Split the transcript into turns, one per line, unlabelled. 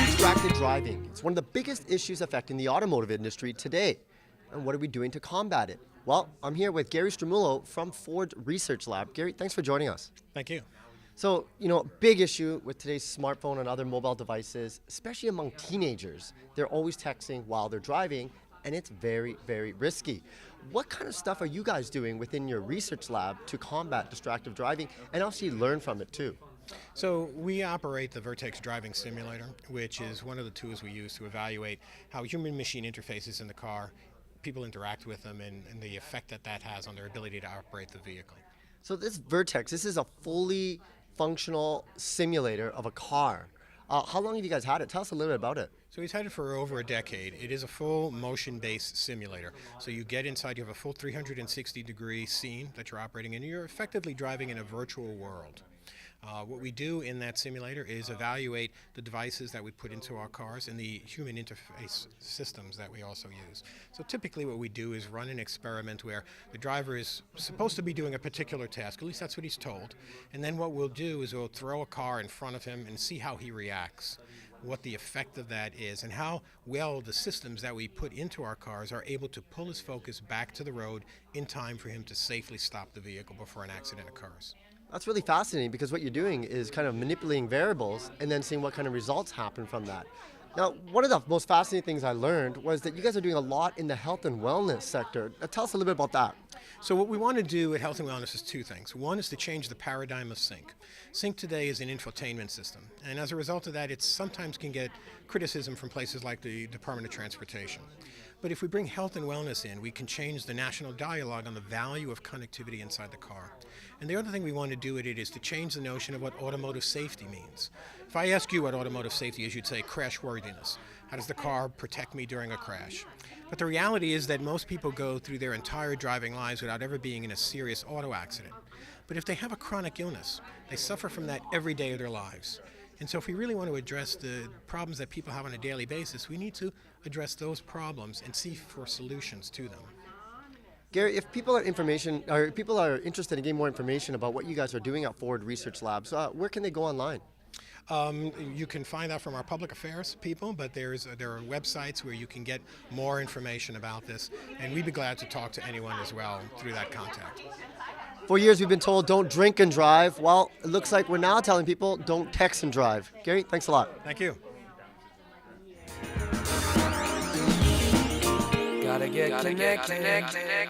Distracted driving. It's one of the biggest issues affecting the automotive industry today. And what are we doing to combat it? Well, I'm here with Gary Strumolo from Ford Research Lab. Gary, thanks for joining us.
Thank you.
So, big issue with today's smartphone and other mobile devices, especially among teenagers. They're always texting while they're driving, and it's very, very risky. What kind of stuff are you guys doing within your research lab to combat distracted driving and actually learn from it too?
So we operate the Vertex driving simulator, which is one of the tools we use to evaluate how human-machine interfaces in the car, people interact with them, and the effect that has on their ability to operate the vehicle.
So this Vertex, this is a fully functional simulator of a car. How long have you guys had it? Tell us a little bit about it.
So we've had it for over a decade. It is a full motion-based simulator. So you get inside, you have a full 360-degree scene that you're operating in. You're effectively driving in a virtual world. What we do in that simulator is evaluate the devices that we put into our cars and the human interface systems that we also use. So typically what we do is run an experiment where the driver is supposed to be doing a particular task, at least that's what he's told, and then what we'll do is we'll throw a car in front of him and see how he reacts, what the effect of that is, and how well the systems that we put into our cars are able to pull his focus back to the road in time for him to safely stop the vehicle before an accident occurs.
That's really fascinating because what you're doing is kind of manipulating variables and then seeing what kind of results happen from that. Now, one of the most fascinating things I learned was that you guys are doing a lot in the health and wellness sector. Tell us a little bit about that.
So what we want to do at Health and Wellness is two things. One is to change the paradigm of sync. Sync today is an infotainment system, and as a result of that, it sometimes can get criticism from places like the Department of Transportation. But if we bring health and wellness in, we can change the national dialogue on the value of connectivity inside the car. And the other thing we want to do with it is to change the notion of what automotive safety means. If I ask you what automotive safety is, you'd say crash worthiness. How does the car protect me during a crash? But the reality is that most people go through their entire driving lives without ever being in a serious auto accident. But if they have a chronic illness, they suffer from that every day of their lives. And so if we really want to address the problems that people have on a daily basis, we need to address those problems and see for solutions to them.
Gary, if people are interested in getting more information about what you guys are doing at Ford Research Labs, where can they go online?
You can find out from our public affairs people, but there are websites where you can get more information about this, and we'd be glad to talk to anyone as well through that contact.
For years we've been told don't drink and drive. Well, it looks like we're now telling people don't text and drive. Gary, thanks a lot.
Thank you.
Gotta get connected.